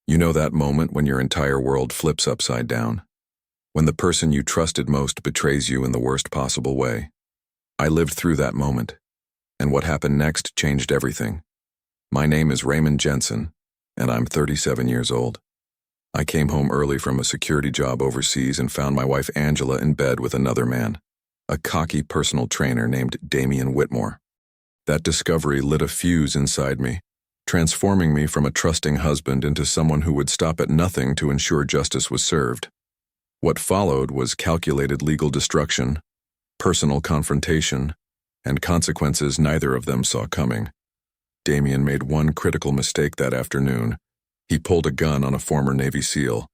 You know that moment when your entire world flips upside down? When the person you trusted most betrays you in the worst possible way. I lived through that moment, and what happened next changed everything. My name is Raymond Jensen, and I'm 37 years old. I came home early from a security job overseas and found my wife Angela in bed with another man, a cocky personal trainer named Damien Whitmore. That discovery lit a fuse inside me, transforming me from a trusting husband into someone who would stop at nothing to ensure justice was served. What followed was calculated legal destruction, personal confrontation, and consequences neither of them saw coming. Damien made one critical mistake that afternoon. He pulled a gun on a former Navy SEAL.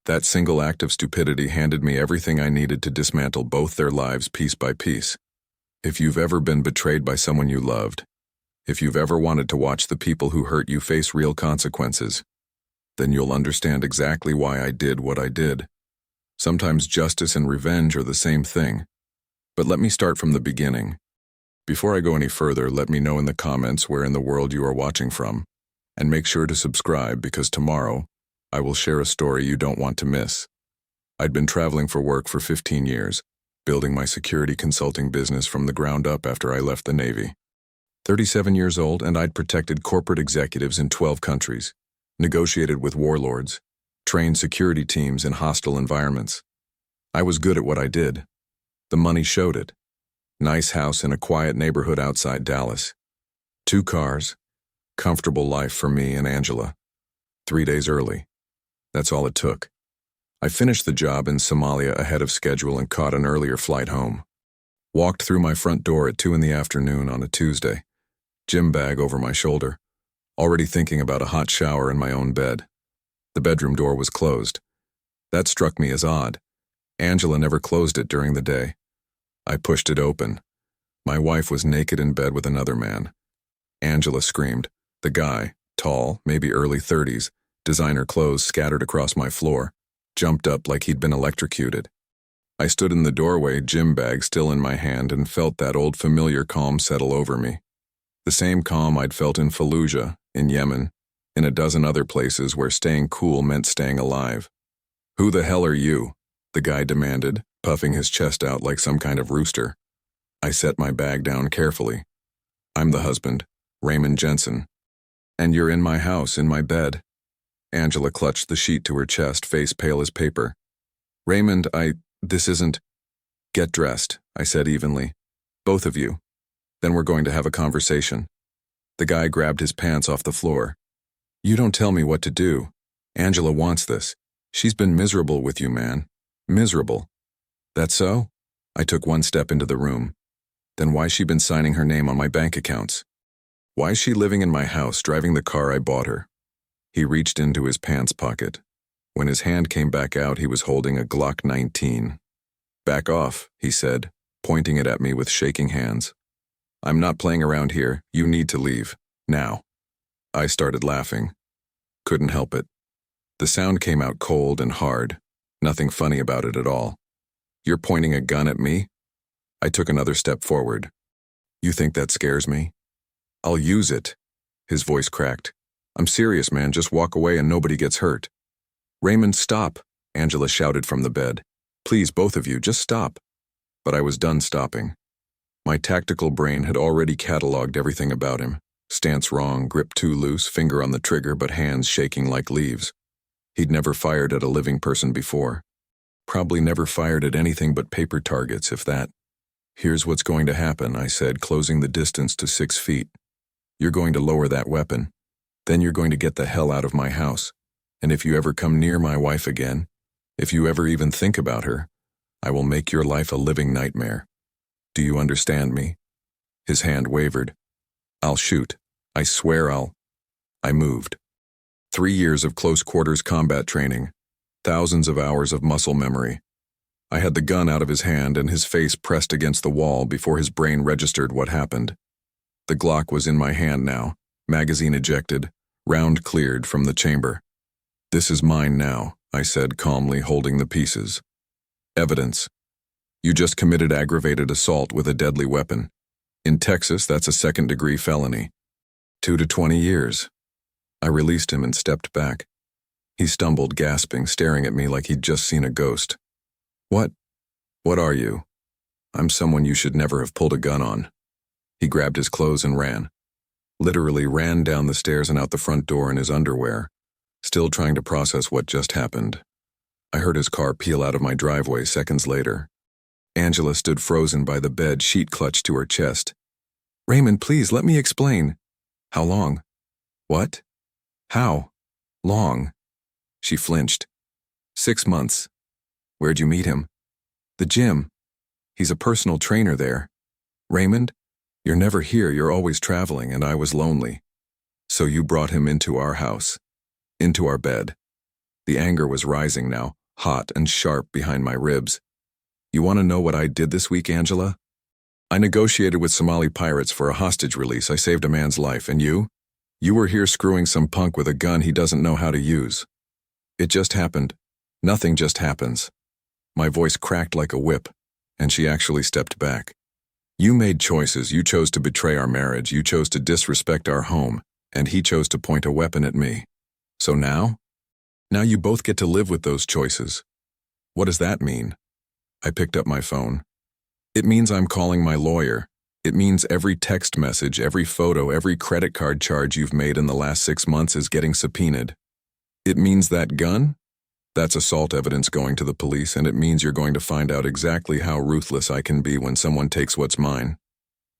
That single act of stupidity handed me everything I needed to dismantle both their lives piece by piece. If you've ever been betrayed by someone you loved, if you've ever wanted to watch the people who hurt you face real consequences, then you'll understand exactly why I did what I did. Sometimes justice and revenge are the same thing. But let me start from the beginning. Before I go any further, let me know in the comments where in the world you are watching from, and make sure to subscribe because tomorrow I will share a story you don't want to miss. I'd been traveling for work for 15 years, building my security consulting business from the ground up after I left the Navy. 37 years old, and I'd protected corporate executives in 12 countries, negotiated with warlords, trained security teams in hostile environments. I was good at what I did. The money showed it. Nice house in a quiet neighborhood outside Dallas. 2 cars. Comfortable life for me and Angela. 3 days early. That's all it took. I finished the job in Somalia ahead of schedule and caught an earlier flight home. Walked through my front door at 2 in the afternoon on a Tuesday. Gym bag over my shoulder. Already thinking about a hot shower in my own bed. The bedroom door was closed. That struck me as odd. Angela never closed it during the day. I pushed it open. My wife was naked in bed with another man. Angela screamed. The guy, tall, maybe early 30s, designer clothes scattered across my floor, jumped up like he'd been electrocuted. I stood in the doorway, gym bag still in my hand, and felt that old familiar calm settle over me. The same calm I'd felt in Fallujah, in Yemen, in a dozen other places where staying cool meant staying alive. "Who the hell are you?" the guy demanded, puffing his chest out like some kind of rooster. I set my bag down carefully. "I'm the husband, Raymond Jensen. And you're in my house, in my bed." Angela clutched the sheet to her chest, face pale as paper. "Raymond, this isn't—" "Get dressed," I said evenly. "Both of you. Then we're going to have a conversation." The guy grabbed his pants off the floor. "You don't tell me what to do. Angela wants this. She's been miserable with you, man. Miserable." "That so?" I took one step into the room. "Then why's she been signing her name on my bank accounts? Why's she living in my house, driving the car I bought her?" He reached into his pants pocket. When his hand came back out, he was holding a Glock 19. "Back off," he said, pointing it at me with shaking hands. "I'm not playing around here. You need to leave. Now." I started laughing. Couldn't help it. The sound came out cold and hard. Nothing funny about it at all. "You're pointing a gun at me?" I took another step forward. "You think that scares me?" "I'll use it." His voice cracked. "I'm serious, man. Just walk away and nobody gets hurt." "Raymond, stop," Angela shouted from the bed. "Please, both of you, just stop." But I was done stopping. My tactical brain had already cataloged everything about him. Stance wrong, grip too loose, finger on the trigger but hands shaking like leaves. He'd never fired at a living person before. Probably never fired at anything but paper targets, if that. "Here's what's going to happen," I said, closing the distance to 6 feet. "You're going to lower that weapon. Then you're going to get the hell out of my house. And if you ever come near my wife again, if you ever even think about her, I will make your life a living nightmare. Do you understand me?" His hand wavered. "I'll shoot. I swear I'll—" I moved. 3 years of close-quarters combat training. Thousands of hours of muscle memory. I had the gun out of his hand and his face pressed against the wall before his brain registered what happened. The Glock was in my hand now, magazine ejected, round cleared from the chamber. "This is mine now," I said calmly, holding the pieces. "Evidence. You just committed aggravated assault with a deadly weapon. In Texas, that's a second-degree felony. 2 to 20 years. I released him and stepped back. He stumbled, gasping, staring at me like he'd just seen a ghost. What? What are you? I'm someone you should never have pulled a gun on. He grabbed his clothes and ran. Literally ran down the stairs and out the front door in his underwear, still trying to process what just happened. I heard his car peel out of my driveway seconds later. Angela stood frozen by the bed, sheet clutched to her chest. Raymond, please, let me explain. How long? What? How? Long? She flinched. 6 months. Where'd you meet him? The gym. He's a personal trainer there. Raymond, you're never here, you're always traveling, and I was lonely. So you brought him into our house. Into our bed. The anger was rising now, hot and sharp behind my ribs. You want to know what I did this week, Angela? I negotiated with Somali pirates for a hostage release. I saved a man's life, and you? You were here screwing some punk with a gun he doesn't know how to use. It just happened. Nothing just happens. My voice cracked like a whip, and she actually stepped back. You made choices. You chose to betray our marriage. You chose to disrespect our home, and he chose to point a weapon at me. So now? Now you both get to live with those choices. What does that mean? I picked up my phone. It means I'm calling my lawyer. It means every text message, every photo, every credit card charge you've made in the last 6 months is getting subpoenaed. It means that gun? That's assault evidence going to the police, and it means you're going to find out exactly how ruthless I can be when someone takes what's mine.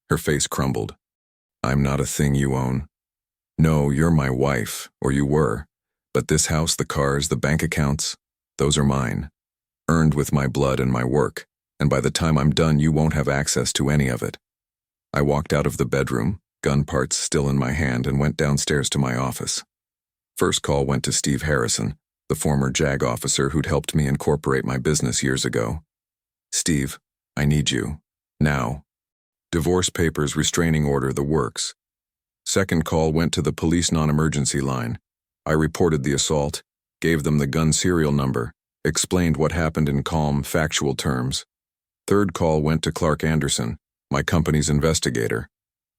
Her face crumbled. I'm not a thing you own. No, you're my wife, or you were. But this house, the cars, the bank accounts, those are mine. Earned with my blood and my work, and by the time I'm done, you won't have access to any of it. I walked out of the bedroom, gun parts still in my hand, and went downstairs to my office. First call went to Steve Harrison, the former JAG officer who'd helped me incorporate my business years ago. Steve, I need you. Now. Divorce papers, restraining order, the works. Second call went to the police non-emergency line. I reported the assault, gave them the gun serial number, explained what happened in calm, factual terms. Third call went to Clark Anderson, my company's investigator,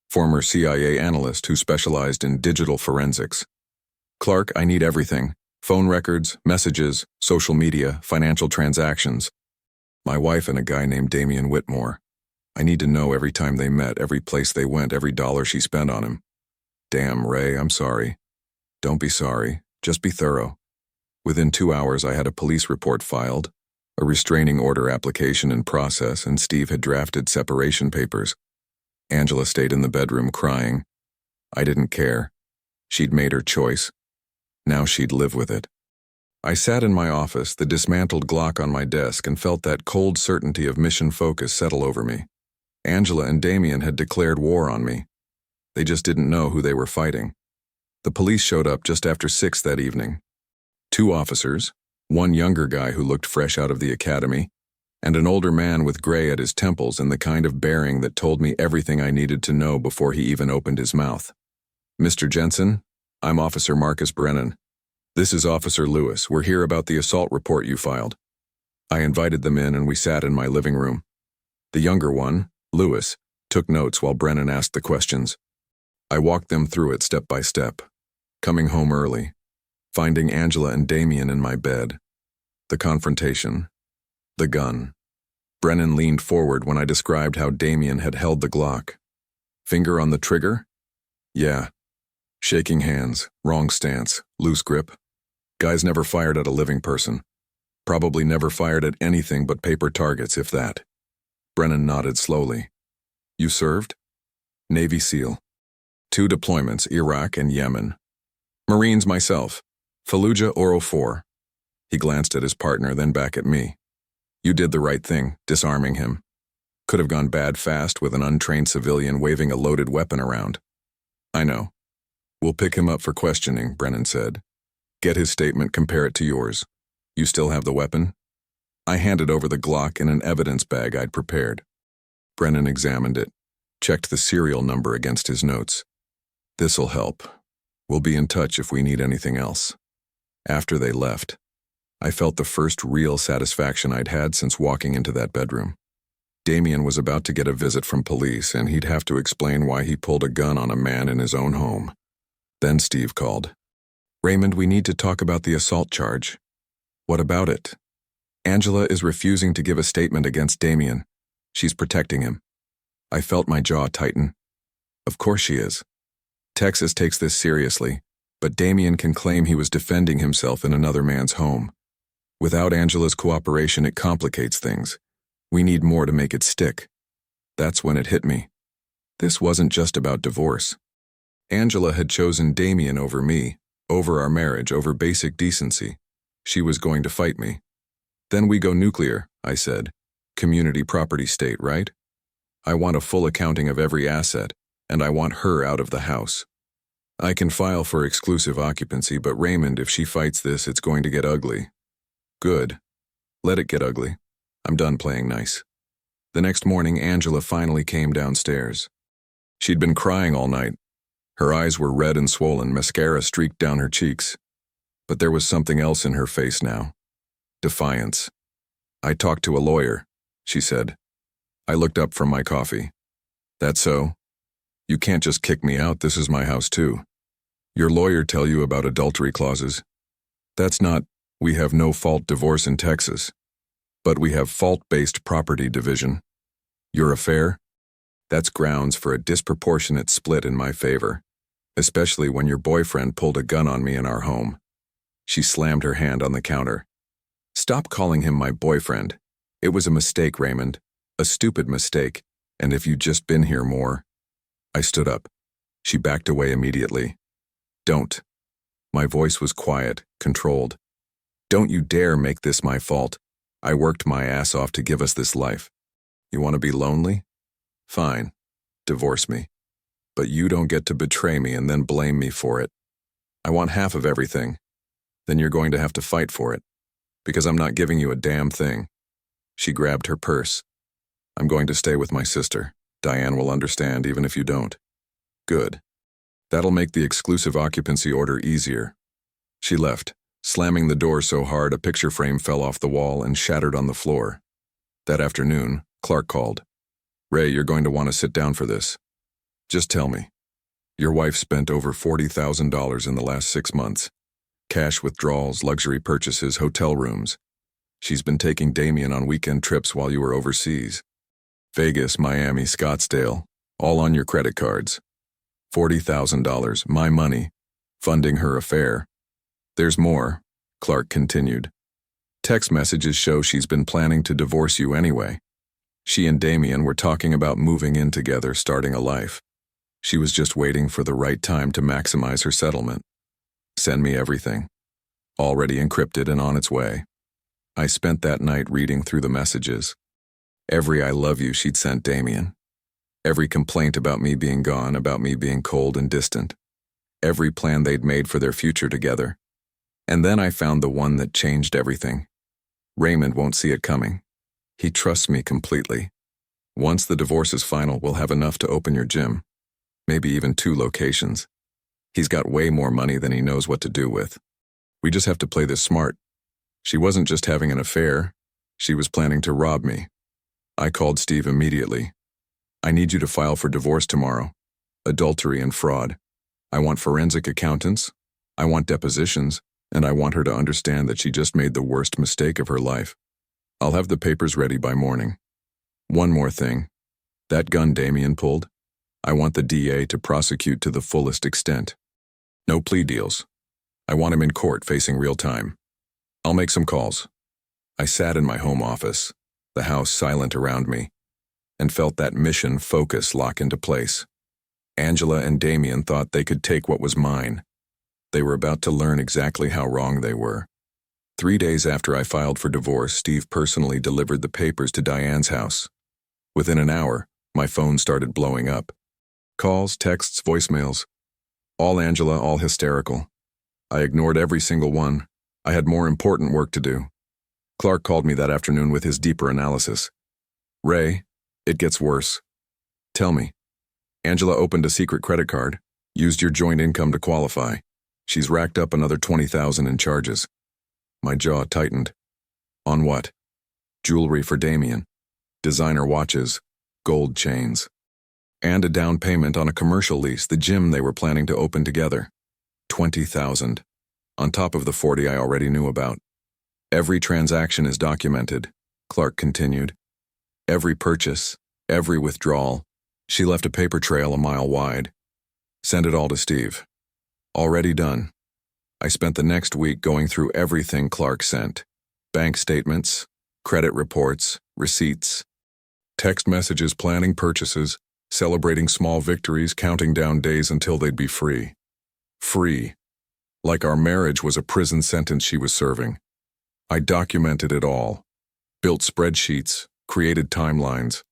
former CIA analyst who specialized in digital forensics. Clark, I need everything. Phone records, messages, social media, financial transactions. My wife and a guy named Damien Whitmore. I need to know every time they met, every place they went, every dollar she spent on him. Damn, Ray, I'm sorry. Don't be sorry, just be thorough. Within 2 hours, I had a police report filed, a restraining order application in process, and Steve had drafted separation papers. Angela stayed in the bedroom crying. I didn't care. She'd made her choice. Now she'd live with it. I sat in my office, the dismantled Glock on my desk, and felt that cold certainty of mission focus settle over me. Angela and Damien had declared war on me. They just didn't know who they were fighting. The police showed up just after 6 that evening. 2 officers, one younger guy who looked fresh out of the academy, and an older man with gray at his temples and the kind of bearing that told me everything I needed to know before he even opened his mouth. Mr. Jensen, I'm Officer Marcus Brennan. This is Officer Lewis. We're here about the assault report you filed. I invited them in and we sat in my living room. The younger one, Lewis, took notes while Brennan asked the questions. I walked them through it step by step. Coming home early. Finding Angela and Damien in my bed. The confrontation. The gun. Brennan leaned forward when I described how Damien had held the Glock. Finger on the trigger? Yeah. Shaking hands, wrong stance, loose grip. Guys never fired at a living person. Probably never fired at anything but paper targets, if that. Brennan nodded slowly. You served? Navy SEAL. 2 deployments, Iraq and Yemen. Marines myself. Fallujah or 04. He glanced at his partner, then back at me. You did the right thing, disarming him. Could have gone bad fast with an untrained civilian waving a loaded weapon around. I know. We'll pick him up for questioning, Brennan said. Get his statement, compare it to yours. You still have the weapon? I handed over the Glock in an evidence bag I'd prepared. Brennan examined it, checked the serial number against his notes. This'll help. We'll be in touch if we need anything else. After they left, I felt the first real satisfaction I'd had since walking into that bedroom. Damien was about to get a visit from police, and he'd have to explain why he pulled a gun on a man in his own home. Then Steve called. Raymond, we need to talk about the assault charge. What about it? Angela is refusing to give a statement against Damien. She's protecting him. I felt my jaw tighten. Of course she is. Texas takes this seriously, but Damien can claim he was defending himself in another man's home. Without Angela's cooperation, it complicates things. We need more to make it stick. That's when it hit me. This wasn't just about divorce. Angela had chosen Damien over me, over our marriage, over basic decency. She was going to fight me. Then we go nuclear, I said. Community property state, right? I want a full accounting of every asset, and I want her out of the house. I can file for exclusive occupancy, but Raymond, if she fights this, it's going to get ugly. Good. Let it get ugly. I'm done playing nice. The next morning, Angela finally came downstairs. She'd been crying all night. Her eyes were red and swollen, mascara streaked down her cheeks. But there was something else in her face now. Defiance. I talked to a lawyer, she said. I looked up from my coffee. That so? You can't just kick me out, this is my house too. Your lawyer tell you about adultery clauses? That's not, we have no fault divorce in Texas. But we have fault-based property division. Your affair? That's grounds for a disproportionate split in my favor, especially when your boyfriend pulled a gun on me in our home. She slammed her hand on the counter. Stop calling him my boyfriend. It was a mistake, Raymond. A stupid mistake, and if you'd just been here more. I stood up. She backed away immediately. Don't. My voice was quiet, controlled. Don't you dare make this my fault. I worked my ass off to give us this life. You want to be lonely? Fine. Divorce me. But you don't get to betray me and then blame me for it. I want half of everything. Then you're going to have to fight for it. Because I'm not giving you a damn thing. She grabbed her purse. I'm going to stay with my sister. Diane will understand even if you don't. Good. That'll make the exclusive occupancy order easier. She left, slamming the door so hard a picture frame fell off the wall and shattered on the floor. That afternoon, Clark called. Ray, you're going to want to sit down for this. Just tell me. Your wife spent over $40,000 in the last 6 months. Cash withdrawals, luxury purchases, hotel rooms. She's been taking Damien on weekend trips while you were overseas. Vegas, Miami, Scottsdale, all on your credit cards. $40,000, my money, funding her affair. There's more, Clark continued. Text messages show she's been planning to divorce you anyway. She and Damien were talking about moving in together, starting a life. She was just waiting for the right time to maximize her settlement. Send me everything. Already encrypted and on its way. I spent that night reading through the messages. Every I love you she'd sent Damien. Every complaint about me being gone, about me being cold and distant. Every plan they'd made for their future together. And then I found the one that changed everything. Raymond won't see it coming. He trusts me completely. Once the divorce is final, we'll have enough to open your gym. Maybe even 2 locations. He's got way more money than he knows what to do with. We just have to play this smart. She wasn't just having an affair. She was planning to rob me. I called Steve immediately. I need you to file for divorce tomorrow. Adultery and fraud. I want forensic accountants. I want depositions. And I want her to understand that she just made the worst mistake of her life. I'll have the papers ready by morning. One more thing. That gun Damien pulled, I want the DA to prosecute to the fullest extent. No plea deals. I want him in court facing real time. I'll make some calls. I sat in my home office, the house silent around me, and felt that mission focus lock into place. Angela and Damien thought they could take what was mine. They were about to learn exactly how wrong they were. 3 days after I filed for divorce, Steve personally delivered the papers to Diane's house. Within an hour, my phone started blowing up. Calls, texts, voicemails. All Angela, all hysterical. I ignored every single one. I had more important work to do. Clark called me that afternoon with his deeper analysis. Ray, it gets worse. Tell me. Angela opened a secret credit card, used your joint income to qualify. She's racked up another $20,000 in charges. My jaw tightened. On what? Jewelry for Damien, designer watches, gold chains, and a down payment on a commercial lease, the gym they were planning to open together. $20,000. on top of the 40 I already knew about. Every transaction is documented, Clark continued. Every purchase, every withdrawal. She left a paper trail a mile wide. Send it all to Steve. Already done. I spent the next week going through everything Clark sent. Bank statements, credit reports, receipts, text messages planning purchases, celebrating small victories, counting down days until they'd be free. Free. Like our marriage was a prison sentence she was serving. I documented it all. Built spreadsheets, created timelines.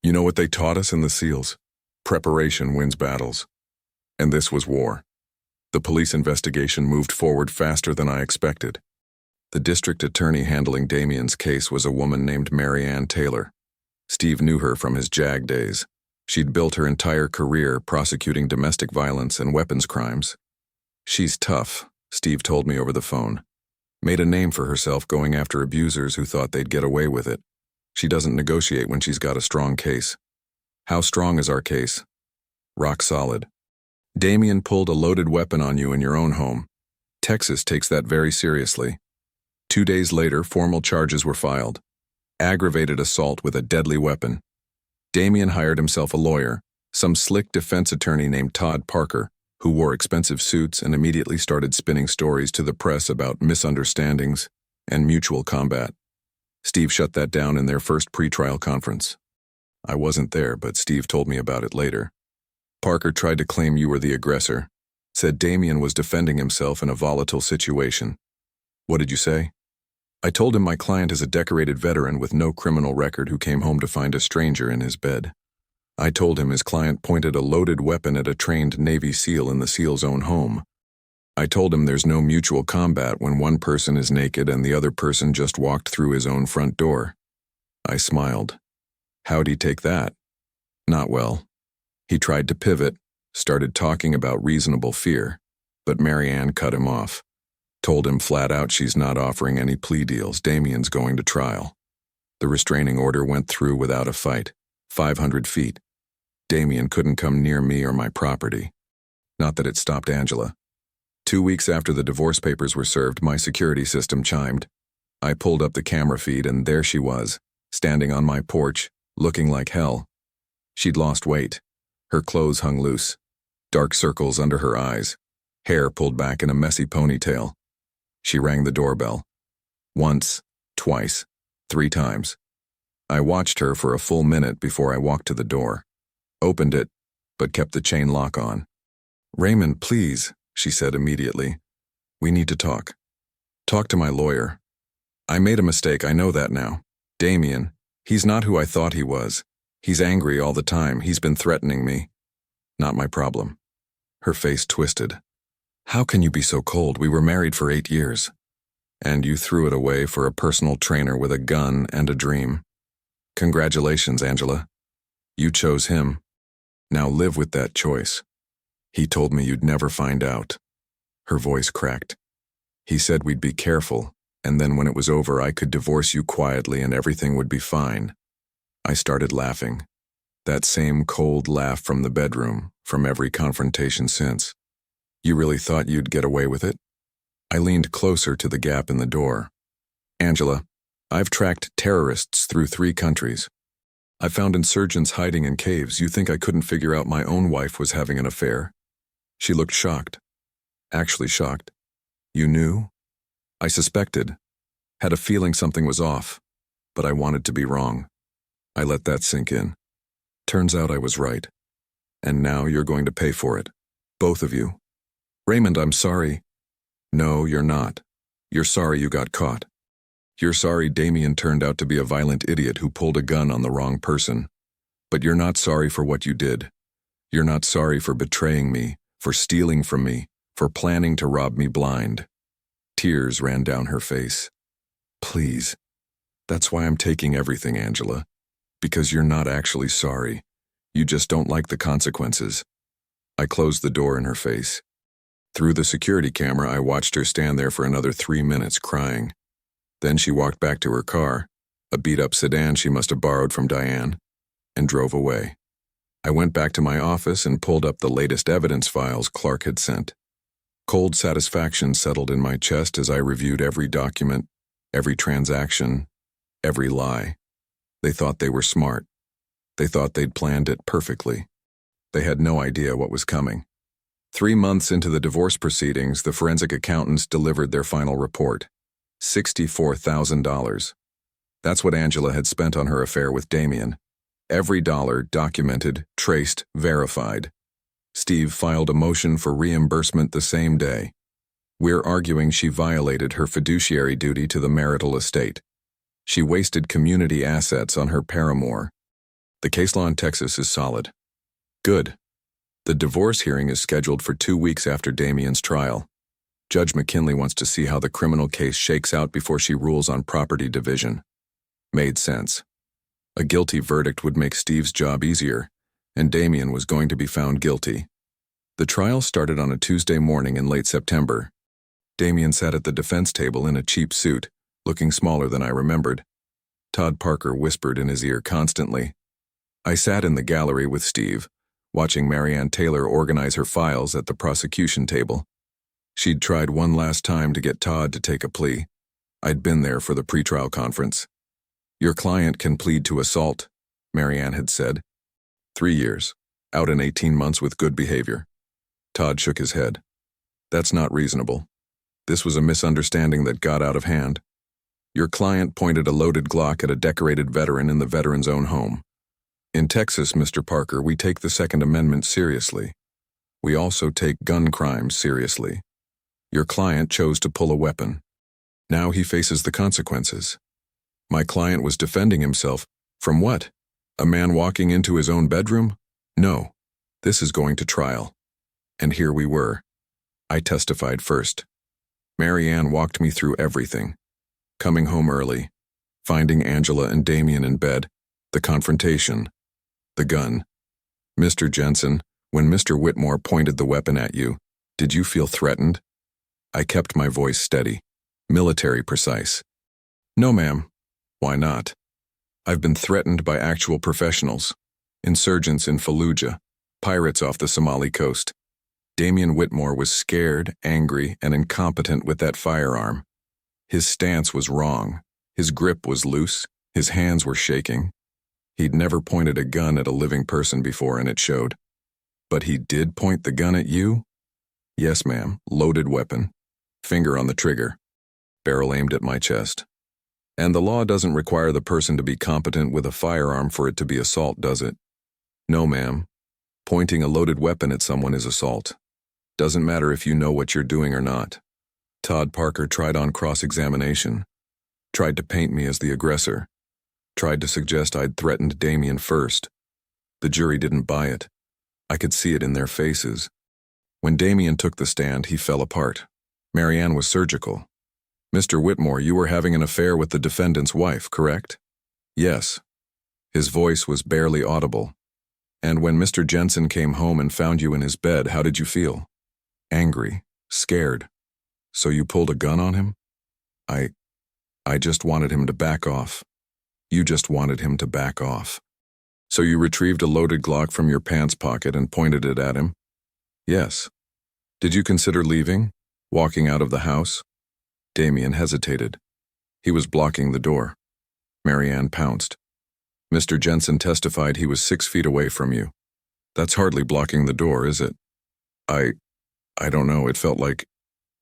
You know what they taught us in the SEALs? Preparation wins battles. And this was war. The police investigation moved forward faster than I expected. The district attorney handling Damien's case was a woman named Mary Ann Taylor. Steve knew her from his JAG days. She'd built her entire career prosecuting domestic violence and weapons crimes. She's tough, Steve told me over the phone. Made a name for herself going after abusers who thought they'd get away with it. She doesn't negotiate when she's got a strong case. How strong is our case? Rock solid. Damien pulled a loaded weapon on you in your own home. Texas takes that very seriously. 2 days later, formal charges were filed. Aggravated assault with a deadly weapon. Damien hired himself a lawyer, some slick defense attorney named Todd Parker, who wore expensive suits and immediately started spinning stories to the press about misunderstandings and mutual combat. Steve shut that down in their first pretrial conference. I wasn't there, but Steve told me about it later. Parker tried to claim you were the aggressor, said Damien was defending himself in a volatile situation. What did you say? I told him my client is a decorated veteran with no criminal record who came home to find a stranger in his bed. I told him his client pointed a loaded weapon at a trained Navy SEAL in the SEAL's own home. I told him there's no mutual combat when one person is naked and the other person just walked through his own front door. I smiled. How'd he take that? Not well. He tried to pivot, started talking about reasonable fear, but Mary Ann cut him off. Told him flat out she's not offering any plea deals, Damien's going to trial. The restraining order went through without a fight, 500 feet. Damien couldn't come near me or my property. Not that it stopped Angela. 2 weeks after the divorce papers were served, my security system chimed. I pulled up the camera feed and there she was, standing on my porch, looking like hell. She'd lost weight. Her clothes hung loose, dark circles under her eyes, hair pulled back in a messy ponytail. She rang the doorbell. Once, twice, 3 times. I watched her for a full minute before I walked to the door. Opened it, but kept the chain lock on. Raymond, please, she said immediately. We need to talk. Talk to my lawyer. I made a mistake, I know that now. Damien, he's not who I thought he was. He's angry all the time. He's been threatening me. Not my problem. Her face twisted. How can you be so cold? We were married for 8 years. And you threw it away for a personal trainer with a gun and a dream. Congratulations, Angela. You chose him. Now live with that choice. He told me you'd never find out. Her voice cracked. He said we'd be careful, and then when it was over I could divorce you quietly and everything would be fine. I started laughing. That same cold laugh from the bedroom, from every confrontation since. You really thought you'd get away with it? I leaned closer to the gap in the door. Angela, I've tracked terrorists through 3 countries. I found insurgents hiding in caves. You think I couldn't figure out my own wife was having an affair? She looked shocked. Actually shocked. You knew? I suspected. Had a feeling something was off, but I wanted to be wrong. I let that sink in. Turns out I was right. And now you're going to pay for it. Both of you. Raymond, I'm sorry. No, you're not. You're sorry you got caught. You're sorry Damien turned out to be a violent idiot who pulled a gun on the wrong person. But you're not sorry for what you did. You're not sorry for betraying me, for stealing from me, for planning to rob me blind. Tears ran down her face. Please. That's why I'm taking everything, Angela. Because you're not actually sorry. You just don't like the consequences. I closed the door in her face. Through the security camera, I watched her stand there for another 3 minutes crying. Then she walked back to her car, a beat-up sedan she must have borrowed from Diane, and drove away. I went back to my office and pulled up the latest evidence files Clark had sent. Cold satisfaction settled in my chest as I reviewed every document, every transaction, every lie. They thought they were smart. They thought they'd planned it perfectly. They had no idea what was coming. 3 months into the divorce proceedings, the forensic accountants delivered their final report. $64,000. That's what Angela had spent on her affair with Damien. Every dollar documented, traced, verified. Steve filed a motion for reimbursement the same day. We're arguing she violated her fiduciary duty to the marital estate. She wasted community assets on her paramour. The case law in Texas is solid. Good. The divorce hearing is scheduled for 2 weeks after Damien's trial. Judge McKinley wants to see how the criminal case shakes out before she rules on property division. Made sense. A guilty verdict would make Steve's job easier, and Damien was going to be found guilty. The trial started on a Tuesday morning in late September. Damien sat at the defense table in a cheap suit, looking smaller than I remembered. Todd Parker whispered in his ear constantly. I sat in the gallery with Steve, watching Marianne Taylor organize her files at the prosecution table. She'd tried one last time to get Todd to take a plea. I'd been there for the pretrial conference. Your client can plead to assault, Marianne had said. 3 years, out in 18 months with good behavior. Todd shook his head. That's not reasonable. This was a misunderstanding that got out of hand. Your client pointed a loaded Glock at a decorated veteran in the veteran's own home. In Texas, Mr. Parker, we take the Second Amendment seriously. We also take gun crimes seriously. Your client chose to pull a weapon. Now he faces the consequences. My client was defending himself. From what? A man walking into his own bedroom? No. This is going to trial. And here we were. I testified first. Marianne walked me through everything. Coming home early, finding Angela and Damien in bed, the confrontation, the gun. Mr. Jensen, when Mr. Whitmore pointed the weapon at you, did you feel threatened? I kept my voice steady, military precise. No, ma'am. Why not? I've been threatened by actual professionals, insurgents in Fallujah, pirates off the Somali coast. Damien Whitmore was scared, angry, and incompetent with that firearm. His stance was wrong. His grip was loose. His hands were shaking. He'd never pointed a gun at a living person before, and it showed. But he did point the gun at you? Yes, ma'am. Loaded weapon. Finger on the trigger. Barrel aimed at my chest. And the law doesn't require the person to be competent with a firearm for it to be assault, does it? No, ma'am. Pointing a loaded weapon at someone is assault. Doesn't matter if you know what you're doing or not. Todd Parker tried on cross-examination. Tried to paint me as the aggressor. Tried to suggest I'd threatened Damien first. The jury didn't buy it. I could see it in their faces. When Damien took the stand, he fell apart. Marianne was surgical. Mr. Whitmore, you were having an affair with the defendant's wife, correct? Yes. His voice was barely audible. And when Mr. Jensen came home and found you in his bed, how did you feel? Angry, scared. So you pulled a gun on him? I just wanted him to back off. You just wanted him to back off. So you retrieved a loaded Glock from your pants pocket and pointed it at him? Yes. Did you consider leaving? Walking out of the house? Damien hesitated. He was blocking the door. Marianne pounced. Mr. Jensen testified he was 6 feet away from you. That's hardly blocking the door, is it? I don't know, it felt like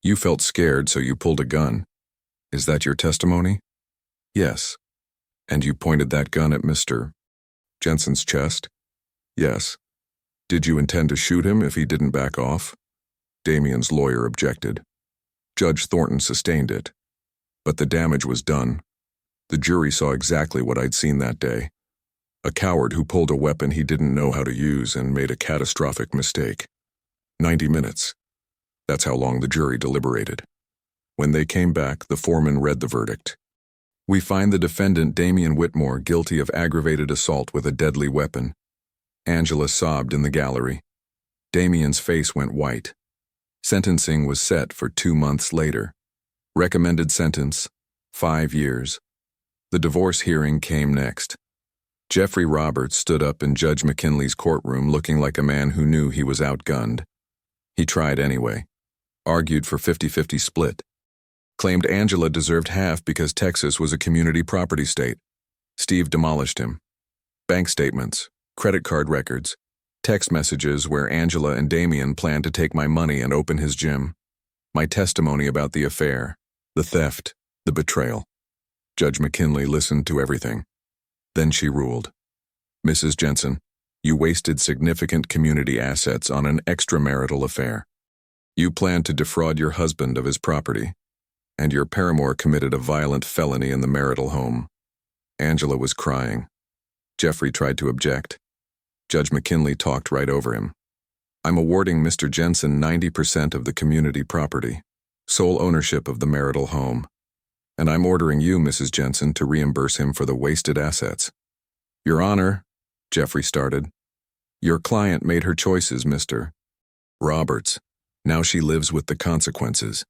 you felt scared, so you pulled a gun. Is that your testimony? Yes. And you pointed that gun at Mr. Jensen's chest? Yes. Did you intend to shoot him if he didn't back off? Damien's lawyer objected. Judge Thornton sustained it. But the damage was done. The jury saw exactly what I'd seen that day. A coward who pulled a weapon he didn't know how to use and made a catastrophic mistake. 90 minutes. That's how long the jury deliberated. When they came back, the foreman read the verdict. We find the defendant Damien Whitmore guilty of aggravated assault with a deadly weapon. Angela sobbed in the gallery. Damien's face went white. Sentencing was set for 2 months later. Recommended sentence, 5 years. The divorce hearing came next. Jeffrey Roberts stood up in Judge McKinley's courtroom looking like a man who knew he was outgunned. He tried anyway. argued for 50-50 split, claimed Angela deserved half because Texas was a community property state. Steve demolished him. Bank statements, credit card records, text messages where Angela and Damien planned to take my money and open his gym. My testimony about the affair, the theft, the betrayal. Judge McKinley listened to everything. Then she ruled, "Mrs. Jensen, you wasted significant community assets on an extramarital affair. You planned to defraud your husband of his property, and your paramour committed a violent felony in the marital home." Angela was crying. Jeffrey tried to object. Judge McKinley talked right over him. "I'm awarding Mr. Jensen 90% of the community property, sole ownership of the marital home, and I'm ordering you, Mrs. Jensen, to reimburse him for the wasted assets." "Your Honor," Jeffrey started, "your client made her choices, Mr. Roberts. Now she lives with the consequences.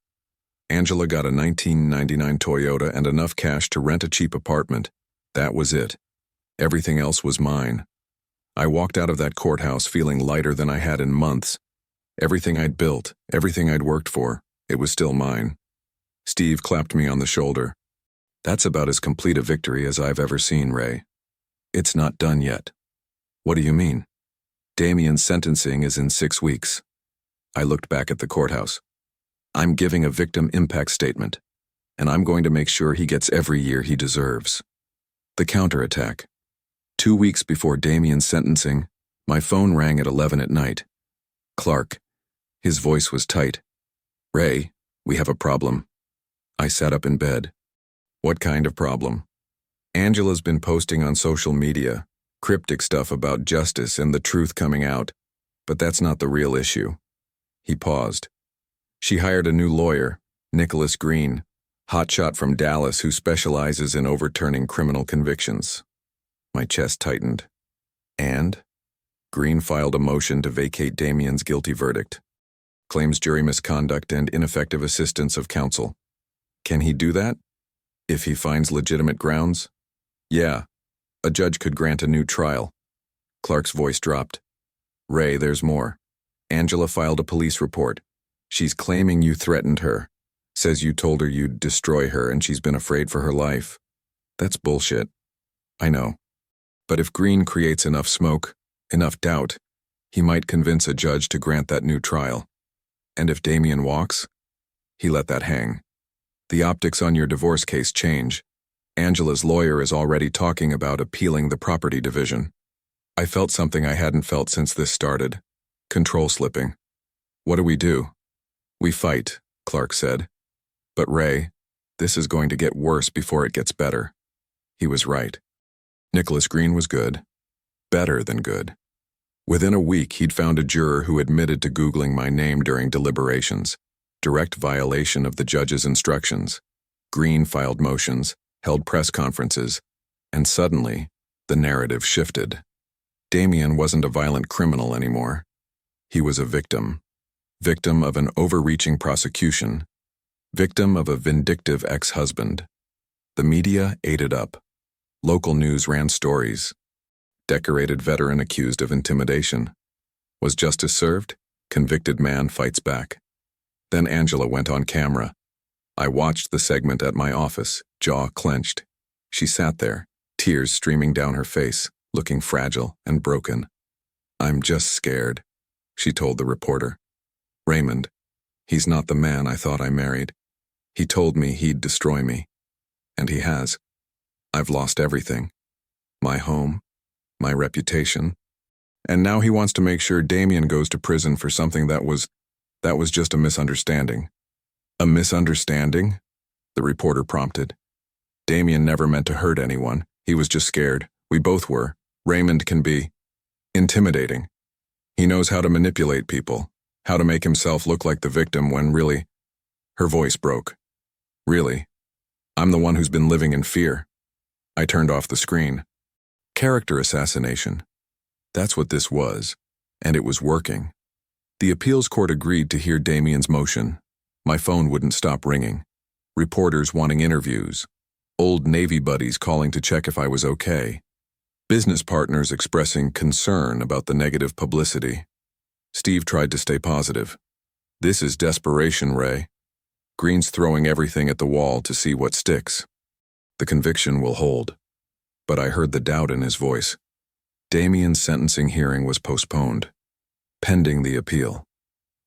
Angela got a 1999 Toyota and enough cash to rent a cheap apartment. That was it. Everything else was mine. I walked out of that courthouse feeling lighter than I had in months. Everything I'd built, everything I'd worked for, it was still mine." Steve clapped me on the shoulder. "That's about as complete a victory as I've ever seen, Ray." "It's not done yet." "What do you mean?" "Damien's sentencing is in 6 weeks." I looked back at the courthouse. "I'm giving a victim impact statement, and I'm going to make sure he gets every year he deserves." The counterattack. 2 weeks before Damien's sentencing, my phone rang at 11 at night. Clark. His voice was tight. "Ray, we have a problem." I sat up in bed. "What kind of problem?" "Angela's been posting on social media, cryptic stuff about justice and the truth coming out, but that's not the real issue." He paused. "She hired a new lawyer, Nicholas Green, hotshot from Dallas who specializes in overturning criminal convictions." My chest tightened. "And?" "Green filed a motion to vacate Damien's guilty verdict. Claims jury misconduct and ineffective assistance of counsel." "Can he do that? If he finds legitimate grounds?" "Yeah. A judge could grant a new trial." Clark's voice dropped. "Ray, there's more. Angela filed a police report. She's claiming you threatened her. Says you told her you'd destroy her and she's been afraid for her life." "That's bullshit." "I know. But if Green creates enough smoke, enough doubt, he might convince a judge to grant that new trial. And if Damien walks?" He let that hang. "The optics on your divorce case change. Angela's lawyer is already talking about appealing the property division." I felt something I hadn't felt since this started. Control slipping. "What do we do?" "We fight," Clark said. "But Ray, this is going to get worse before it gets better." He was right. Nicholas Green was good. Better than good. Within a week, he'd found a juror who admitted to Googling my name during deliberations. Direct violation of the judge's instructions. Green filed motions, held press conferences, and suddenly, the narrative shifted. Damien wasn't a violent criminal anymore. He was a victim. Victim of an overreaching prosecution. Victim of a vindictive ex-husband. The media ate it up. Local news ran stories. Decorated veteran accused of intimidation. Was justice served? Convicted man fights back. Then Angela went on camera. I watched the segment at my office, jaw clenched. She sat there, tears streaming down her face, looking fragile and broken. "I'm just scared," she told the reporter. "Raymond, he's not the man I thought I married. He told me he'd destroy me. And he has. I've lost everything. My home, my reputation. And now he wants to make sure Damien goes to prison for something that was just a misunderstanding." "A misunderstanding?" the reporter prompted. "Damien never meant to hurt anyone. He was just scared. We both were. Raymond can be intimidating. He knows how to manipulate people, how to make himself look like the victim when really..." Her voice broke. "Really? I'm the one who's been living in fear." I turned off the screen. Character assassination. That's what this was, and it was working. The appeals court agreed to hear Damien's motion. My phone wouldn't stop ringing. Reporters wanting interviews. Old Navy buddies calling to check if I was okay. Business partners expressing concern about the negative publicity. Steve tried to stay positive. This is desperation, Ray. Green's throwing everything at the wall to see what sticks. The conviction will hold. But I heard the doubt in his voice. Damien's sentencing hearing was postponed, pending the appeal.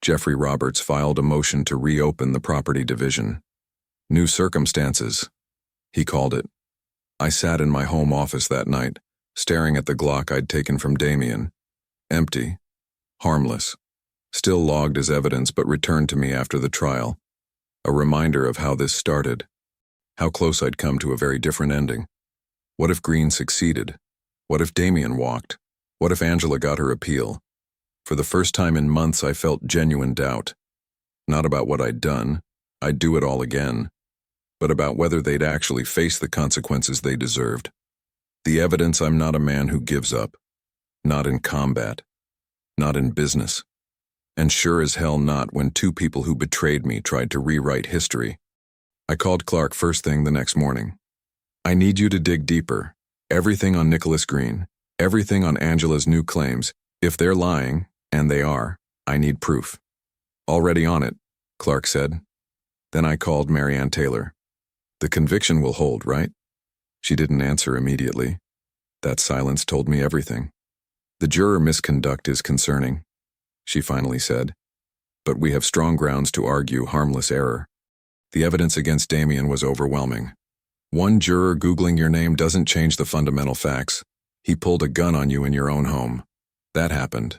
Jeffrey Roberts filed a motion to reopen the property division. New circumstances, he called it. I sat in my home office that night, staring at the Glock I'd taken from Damien. Empty, harmless, still logged as evidence but returned to me after the trial. A reminder of how this started, how close I'd come to a very different ending. What if Green succeeded? What if Damien walked? What if Angela got her appeal? For the first time in months, I felt genuine doubt. Not about what I'd done, I'd do it all again, but about whether they'd actually face the consequences they deserved. The evidence I'm not a man who gives up. Not in combat. Not in business. And sure as hell not when two people who betrayed me tried to rewrite history. I called Clark first thing the next morning. I need you to dig deeper. Everything on Nicholas Green. Everything on Angela's new claims. If they're lying, and they are, I need proof. Already on it, Clark said. Then I called Marianne Taylor. The conviction will hold, right? She didn't answer immediately. That silence told me everything. The juror misconduct is concerning, she finally said. But we have strong grounds to argue harmless error. The evidence against Damien was overwhelming. One juror Googling your name doesn't change the fundamental facts. He pulled a gun on you in your own home. That happened.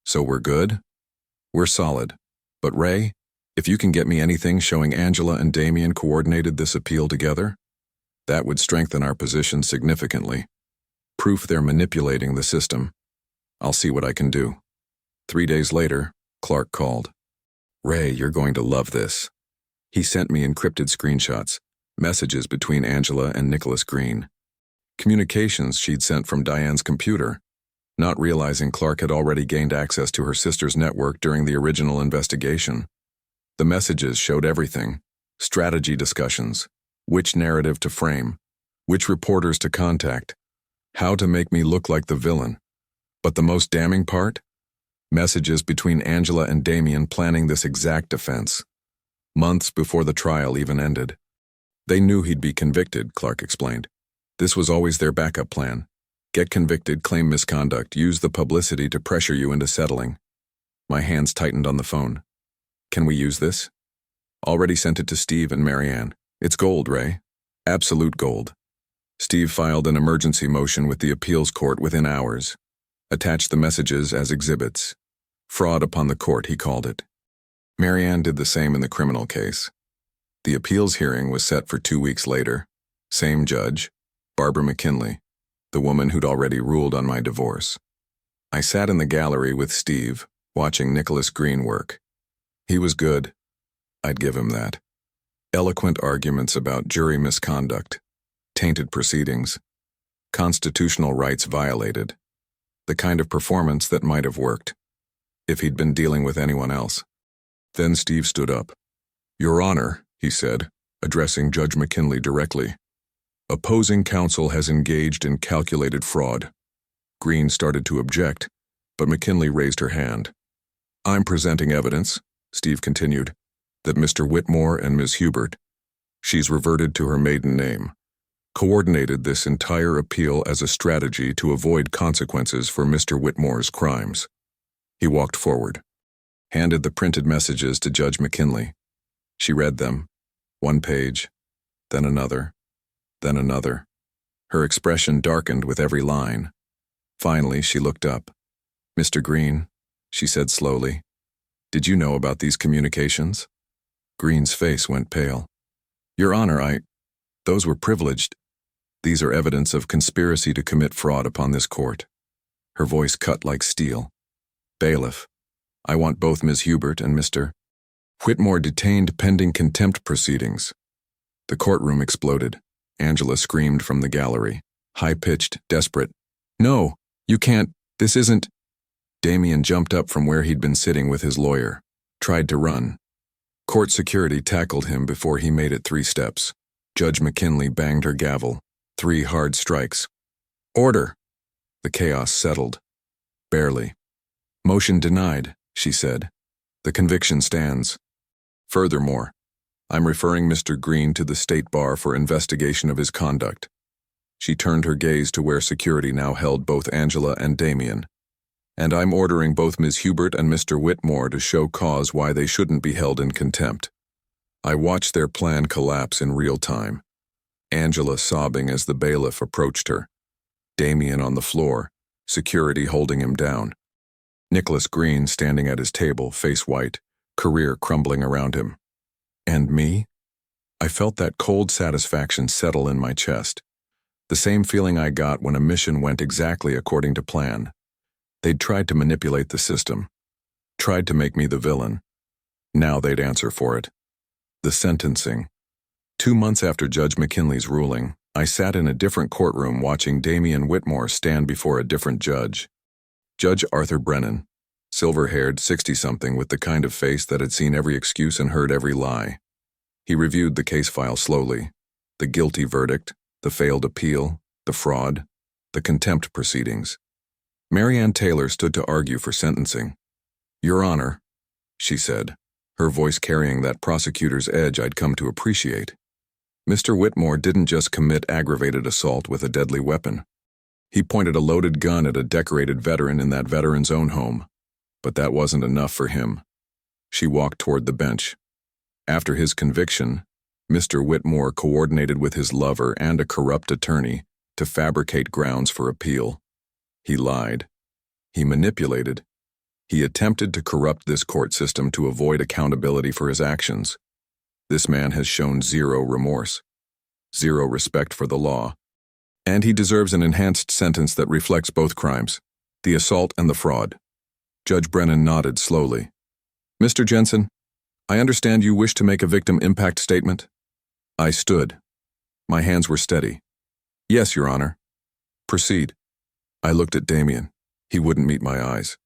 So we're good? We're solid. But Ray, if you can get me anything showing Angela and Damien coordinated this appeal together, that would strengthen our position significantly. Proof they're manipulating the system. I'll see what I can do. 3 days later, Clark called. Ray, you're going to love this. He sent me encrypted screenshots, messages between Angela and Nicholas Green. Communications she'd sent from Diane's computer, not realizing Clark had already gained access to her sister's network during the original investigation. The messages showed everything: strategy discussions, which narrative to frame, which reporters to contact, how to make me look like the villain. But the most damning part? Messages between Angela and Damien planning this exact defense. Months before the trial even ended. They knew he'd be convicted, Clark explained. This was always their backup plan. Get convicted, claim misconduct, use the publicity to pressure you into settling. My hands tightened on the phone. Can we use this? Already sent it to Steve and Marianne. It's gold, Ray. Absolute gold. Steve filed an emergency motion with the appeals court within hours. Attached the messages as exhibits. Fraud upon the court, he called it. Marianne did the same in the criminal case. The appeals hearing was set for 2 weeks later. Same judge, Barbara McKinley, the woman who'd already ruled on my divorce. I sat in the gallery with Steve, watching Nicholas Green work. He was good. I'd give him that. Eloquent arguments about jury misconduct, tainted proceedings, constitutional rights violated. The kind of performance that might have worked, if he'd been dealing with anyone else. Then Steve stood up. Your Honor, he said, addressing Judge McKinley directly. Opposing counsel has engaged in calculated fraud. Green started to object, but McKinley raised her hand. I'm presenting evidence, Steve continued, that Mr. Whitmore and Ms. Hubert, she's reverted to her maiden name, coordinated this entire appeal as a strategy to avoid consequences for Mr. Whitmore's crimes. He walked forward, handed the printed messages to Judge McKinley. She read them, one page, then another, then another. Her expression darkened with every line. Finally, she looked up. Mr. Green, she said slowly, did you know about these communications? Green's face went pale. Your Honor, those were privileged. These are evidence of conspiracy to commit fraud upon this court. Her voice cut like steel. Bailiff, I want both Ms. Hubert and Mr. Whitmore detained pending contempt proceedings. The courtroom exploded. Angela screamed from the gallery, high-pitched, desperate. No, you can't, this isn't. Damien jumped up from where he'd been sitting with his lawyer, tried to run. Court security tackled him before he made it 3 steps. Judge McKinley banged her gavel, 3 hard strikes. Order! The chaos settled. Barely. Motion denied, she said. The conviction stands. Furthermore, I'm referring Mr. Green to the State Bar for investigation of his conduct. She turned her gaze to where security now held both Angela and Damien. And I'm ordering both Ms. Hubert and Mr. Whitmore to show cause why they shouldn't be held in contempt. I watched their plan collapse in real time. Angela sobbing as the bailiff approached her. Damien on the floor, security holding him down. Nicholas Green standing at his table, face white, career crumbling around him. And me? I felt that cold satisfaction settle in my chest. The same feeling I got when a mission went exactly according to plan. They'd tried to manipulate the system, tried to make me the villain. Now they'd answer for it. The sentencing. 2 months after Judge McKinley's ruling, I sat in a different courtroom watching Damien Whitmore stand before a different judge. Judge Arthur Brennan, silver-haired, 60-something with the kind of face that had seen every excuse and heard every lie. He reviewed the case file slowly. The guilty verdict, the failed appeal, the fraud, the contempt proceedings. Marianne Taylor stood to argue for sentencing. "Your Honor," she said, her voice carrying that prosecutor's edge I'd come to appreciate. Mr. Whitmore didn't just commit aggravated assault with a deadly weapon. He pointed a loaded gun at a decorated veteran in that veteran's own home. But that wasn't enough for him. She walked toward the bench. After his conviction, Mr. Whitmore coordinated with his lover and a corrupt attorney to fabricate grounds for appeal. He lied. He manipulated. He attempted to corrupt this court system to avoid accountability for his actions. This man has shown zero remorse, zero respect for the law, and he deserves an enhanced sentence that reflects both crimes, the assault and the fraud. Judge Brennan nodded slowly. "Mr. Jensen, I understand you wish to make a victim impact statement?" I stood. My hands were steady. "Yes, Your Honor." "Proceed." I looked at Damien. He wouldn't meet my eyes.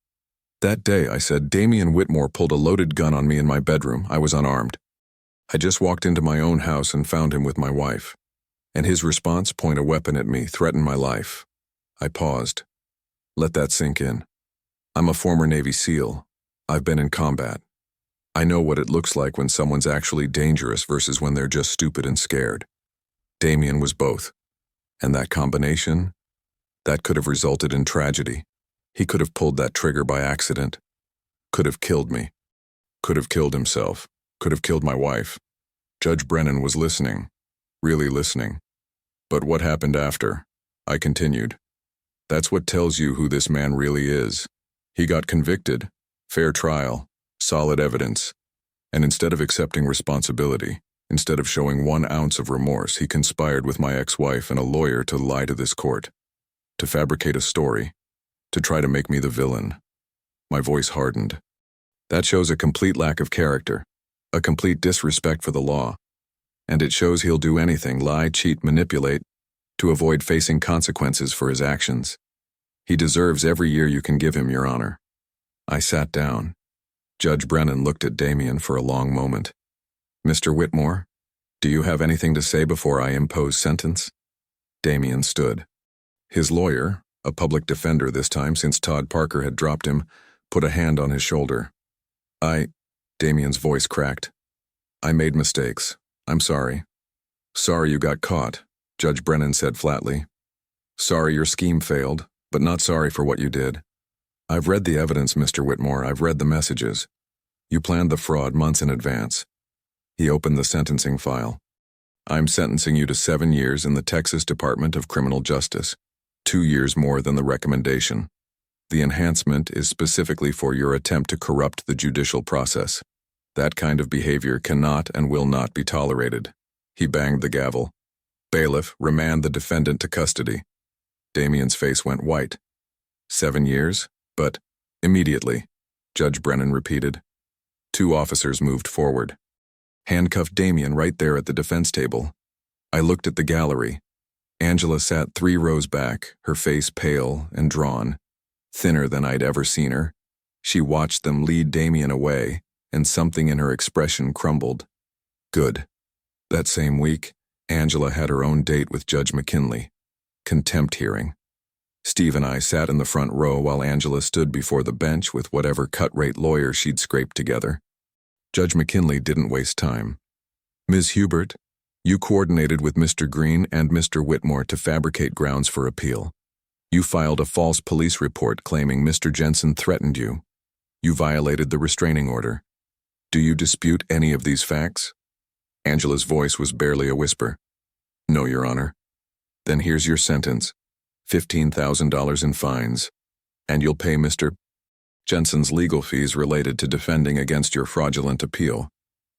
"That day," I said, "Damien Whitmore pulled a loaded gun on me in my bedroom. I was unarmed. I just walked into my own house and found him with my wife. And his response, point a weapon at me, threaten my life." I paused. Let that sink in. I'm a former Navy SEAL. I've been in combat. I know what it looks like when someone's actually dangerous versus when they're just stupid and scared. Damien was both. And that combination, that could have resulted in tragedy. He could have pulled that trigger by accident. Could have killed me. Could have killed himself. Could have killed my wife. Judge Brennan was listening. Really listening. "But what happened after?" I continued. "That's what tells you who this man really is. He got convicted, fair trial, solid evidence, and instead of accepting responsibility, instead of showing 1 ounce of remorse, he conspired with my ex-wife and a lawyer to lie to this court, to fabricate a story, to try to make me the villain." My voice hardened. "That shows a complete lack of character, a complete disrespect for the law, and it shows he'll do anything, lie, cheat, manipulate, to avoid facing consequences for his actions. He deserves every year you can give him, Your Honor." I sat down. Judge Brennan looked at Damien for a long moment. "Mr. Whitmore, do you have anything to say before I impose sentence?" Damien stood. His lawyer, a public defender this time since Todd Parker had dropped him, put a hand on his shoulder. Damien's voice cracked. "I made mistakes. I'm sorry." "Sorry you got caught," Judge Brennan said flatly. "Sorry your scheme failed, but not sorry for what you did. I've read the evidence, Mr. Whitmore. I've read the messages. You planned the fraud months in advance." He opened the sentencing file. "I'm sentencing you to 7 years in the Texas Department of Criminal Justice, 2 years more than the recommendation. The enhancement is specifically for your attempt to corrupt the judicial process. That kind of behavior cannot and will not be tolerated." He banged the gavel. "Bailiff, remand the defendant to custody." Damien's face went white. 7 years? But immediately, Judge Brennan repeated. 2 officers moved forward. Handcuffed Damien right there at the defense table. I looked at the gallery. Angela sat 3 rows back, her face pale and drawn, thinner than I'd ever seen her. She watched them lead Damien away, and something in her expression crumbled. Good. That same week, Angela had her own date with Judge McKinley. Contempt hearing. Steve and I sat in the front row while Angela stood before the bench with whatever cut-rate lawyer she'd scraped together. Judge McKinley didn't waste time. Ms. Hubert, you coordinated with Mr. Green and Mr. Whitmore to fabricate grounds for appeal. You filed a false police report claiming Mr. Jensen threatened you. You violated the restraining order. Do you dispute any of these facts? Angela's voice was barely a whisper. No, Your Honor. Then here's your sentence. $15,000 in fines. And you'll pay Mr. Jensen's legal fees related to defending against your fraudulent appeal.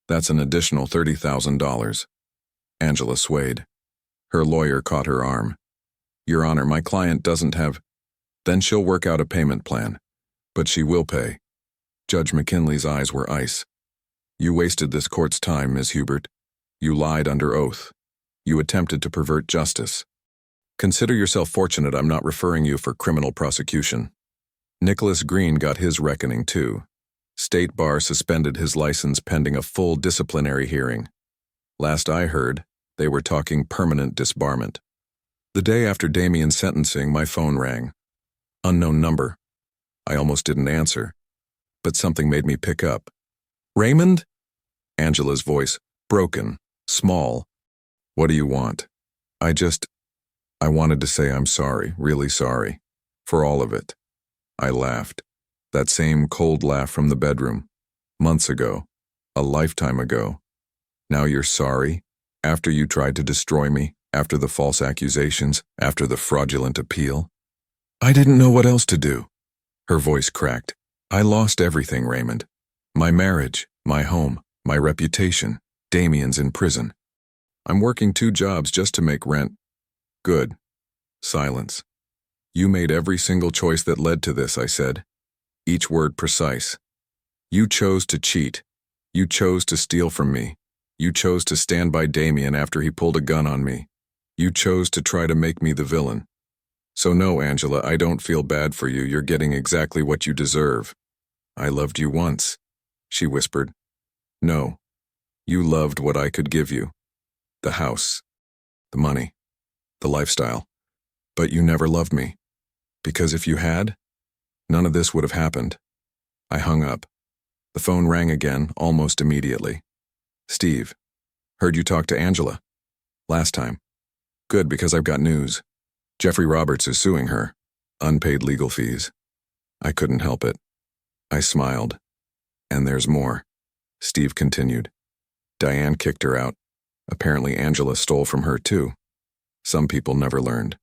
That's an additional $30,000. Angela swayed. Her lawyer caught her arm. Your Honor, my client doesn't have... Then she'll work out a payment plan. But she will pay. Judge McKinley's eyes were ice. You wasted this court's time, Ms. Hubert. You lied under oath. You attempted to pervert justice. Consider yourself fortunate I'm not referring you for criminal prosecution. Nicholas Green got his reckoning too. State Bar suspended his license pending a full disciplinary hearing. Last I heard, they were talking permanent disbarment. The day after Damien's sentencing, my phone rang. Unknown number. I almost didn't answer, but something made me pick up. Raymond? Angela's voice, broken, small. What do you want? I wanted to say I'm sorry, really sorry, for all of it. I laughed. That same cold laugh from the bedroom. Months ago. A lifetime ago. Now you're sorry? After you tried to destroy me? After the false accusations? After the fraudulent appeal? I didn't know what else to do. Her voice cracked. I lost everything, Raymond. My marriage, my home, my reputation. Damien's in prison. I'm working 2 jobs just to make rent. Good. Silence. You made every single choice that led to this, I said. Each word precise. You chose to cheat. You chose to steal from me. You chose to stand by Damien after he pulled a gun on me. You chose to try to make me the villain. So no, Angela, I don't feel bad for you. You're getting exactly what you deserve. I loved you once, she whispered. No. You loved what I could give you. The house. The money. The lifestyle. But you never loved me. Because if you had, none of this would have happened. I hung up. The phone rang again, almost immediately. Steve. Heard you talk to Angela. Last time. Good, because I've got news. Jeffrey Roberts is suing her. Unpaid legal fees. I couldn't help it. I smiled. And there's more. Steve continued. Diane kicked her out. Apparently Angela stole from her too. Some people never learned.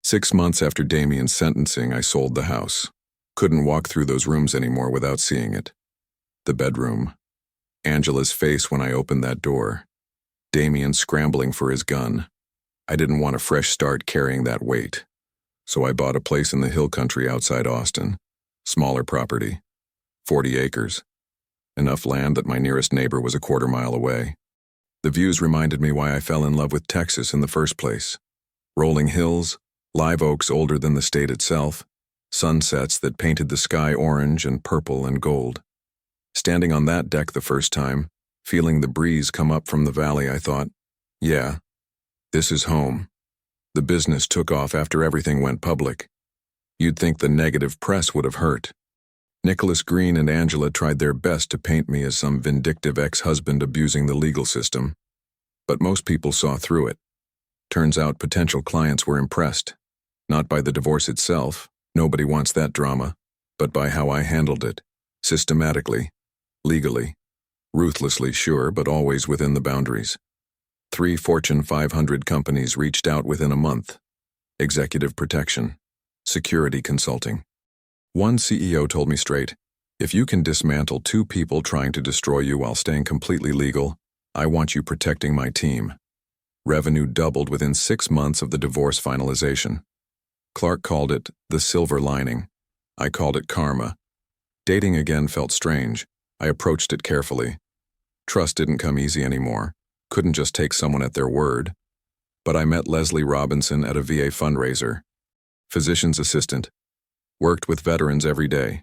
6 months after Damien's sentencing, I sold the house. Couldn't walk through those rooms anymore without seeing it. The bedroom. Angela's face when I opened that door. Damien scrambling for his gun. I didn't want a fresh start carrying that weight. So I bought a place in the hill country outside Austin. Smaller property. 40 acres. Enough land that my nearest neighbor was a quarter mile away. The views reminded me why I fell in love with Texas in the first place. Rolling hills, live oaks older than the state itself, sunsets that painted the sky orange and purple and gold. Standing on that deck the first time, feeling the breeze come up from the valley, I thought, yeah, this is home. The business took off after everything went public. You'd think the negative press would have hurt. Nicholas Green and Angela tried their best to paint me as some vindictive ex-husband abusing the legal system. But most people saw through it. Turns out potential clients were impressed. Not by the divorce itself, nobody wants that drama, but by how I handled it. Systematically, legally, ruthlessly, sure, but always within the boundaries. 3 Fortune 500 companies reached out within a month. Executive protection. Security consulting. One CEO told me straight, if you can dismantle 2 people trying to destroy you while staying completely legal, I want you protecting my team. Revenue doubled within 6 months of the divorce finalization. Clark called it the silver lining. I called it karma. Dating again felt strange. I approached it carefully. Trust didn't come easy anymore. Couldn't just take someone at their word. But I met Leslie Robinson at a VA fundraiser. Physician's assistant. Worked with veterans every day.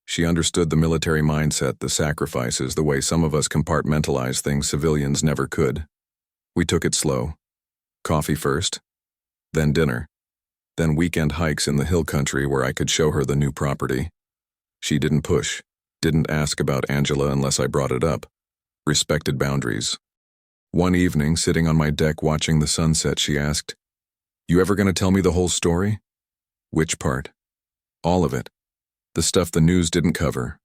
She understood the military mindset, the sacrifices, the way some of us compartmentalize things civilians never could. We took it slow. Coffee first, then dinner, then weekend hikes in the hill country where I could show her the new property. She didn't push, didn't ask about Angela unless I brought it up, respected boundaries. One evening, sitting on my deck watching the sunset, she asked, "You ever gonna tell me the whole story?" Which part? All of it. The stuff the news didn't cover.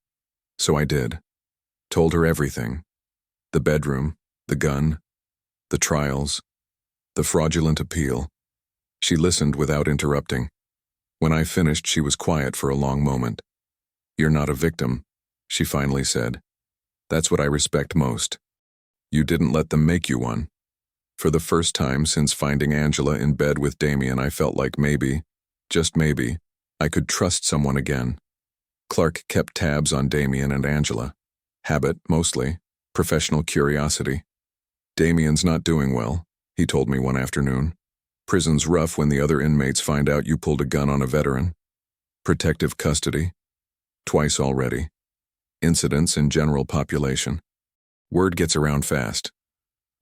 So I did. Told her everything. The bedroom, the gun, the trials, the fraudulent appeal. She listened without interrupting. When I finished, she was quiet for a long moment. "You're not a victim," she finally said. "That's what I respect most. You didn't let them make you one." For the first time since finding Angela in bed with Damien, I felt like maybe, just maybe, I could trust someone again. Clark kept tabs on Damien and Angela. Habit, mostly. Professional curiosity. "Damien's not doing well," he told me one afternoon. "Prison's rough when the other inmates find out you pulled a gun on a veteran. Protective custody. Twice already. Incidents in general population. Word gets around fast."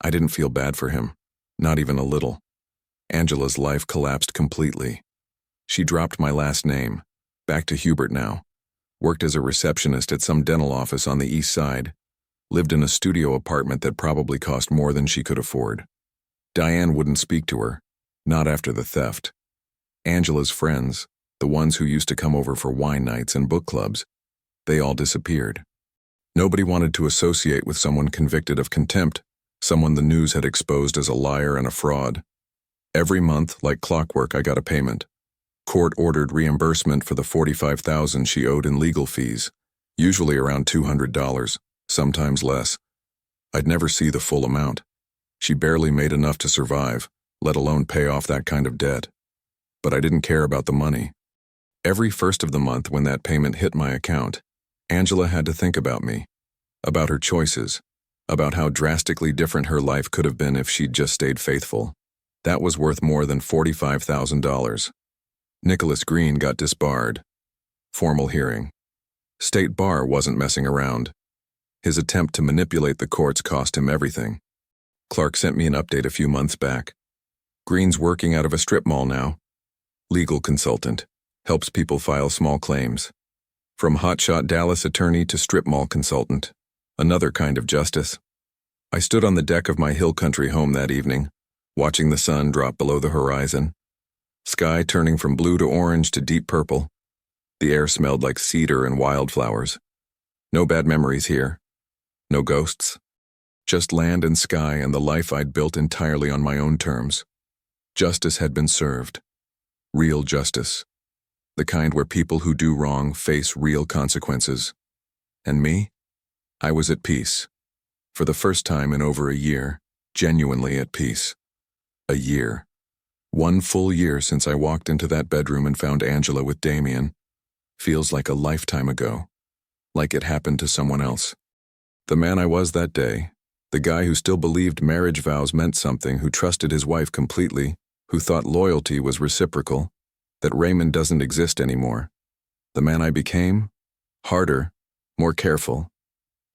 I didn't feel bad for him. Not even a little. Angela's life collapsed completely. She dropped my last name. Back to Hubert now. Worked as a receptionist at some dental office on the east side. Lived in a studio apartment that probably cost more than she could afford. Diane wouldn't speak to her. Not after the theft. Angela's friends, the ones who used to come over for wine nights and book clubs, they all disappeared. Nobody wanted to associate with someone convicted of contempt, someone the news had exposed as a liar and a fraud. Every month, like clockwork, I got a payment. Court-ordered reimbursement for the $45,000 she owed in legal fees, usually around $200, sometimes less. I'd never see the full amount. She barely made enough to survive, let alone pay off that kind of debt. But I didn't care about the money. Every first of the month when that payment hit my account, Angela had to think about me, about her choices, about how drastically different her life could have been if she'd just stayed faithful. That was worth more than $45,000. Nicholas Green got disbarred. Formal hearing. State Bar wasn't messing around. His attempt to manipulate the courts cost him everything. Clark sent me an update a few months back. Green's working out of a strip mall now. Legal consultant. Helps people file small claims. From hotshot Dallas attorney to strip mall consultant. Another kind of justice. I stood on the deck of my hill country home that evening, watching the sun drop below the horizon. Sky turning from blue to orange to deep purple. The air smelled like cedar and wildflowers. No bad memories here. No ghosts. Just land and sky and the life I'd built entirely on my own terms. Justice had been served. Real justice. The kind where people who do wrong face real consequences. And me? I was at peace. For the first time in over a year, genuinely at peace. A year. 1 full year since I walked into that bedroom and found Angela with Damien. Feels like a lifetime ago. Like it happened to someone else. The man I was that day, the guy who still believed marriage vows meant something, who trusted his wife completely, who thought loyalty was reciprocal, that Raymond doesn't exist anymore. The man I became? Harder, more careful,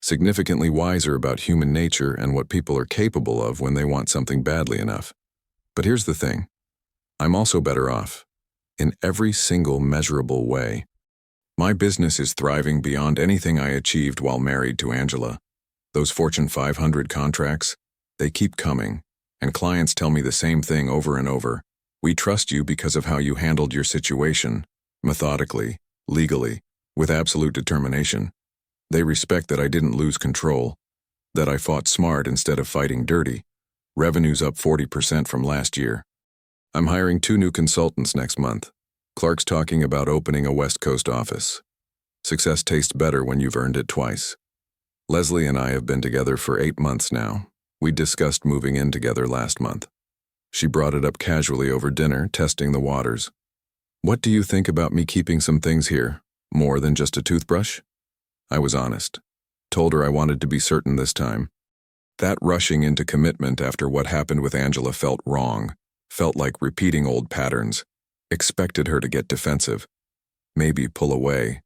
significantly wiser about human nature and what people are capable of when they want something badly enough. But here's the thing. I'm also better off. In every single measurable way. My business is thriving beyond anything I achieved while married to Angela. Those Fortune 500 contracts, they keep coming, and clients tell me the same thing over and over. We trust you because of how you handled your situation, methodically, legally, with absolute determination. They respect that I didn't lose control, that I fought smart instead of fighting dirty. Revenue's up 40% from last year. I'm hiring 2 new consultants next month. Clark's talking about opening a West Coast office. Success tastes better when you've earned it twice. Leslie and I have been together for 8 months now. We discussed moving in together last month. She brought it up casually over dinner, testing the waters. "What do you think about me keeping some things here? More than just a toothbrush?" I was honest. Told her I wanted to be certain this time. That rushing into commitment after what happened with Angela felt wrong. Felt like repeating old patterns. Expected her to get defensive. Maybe pull away.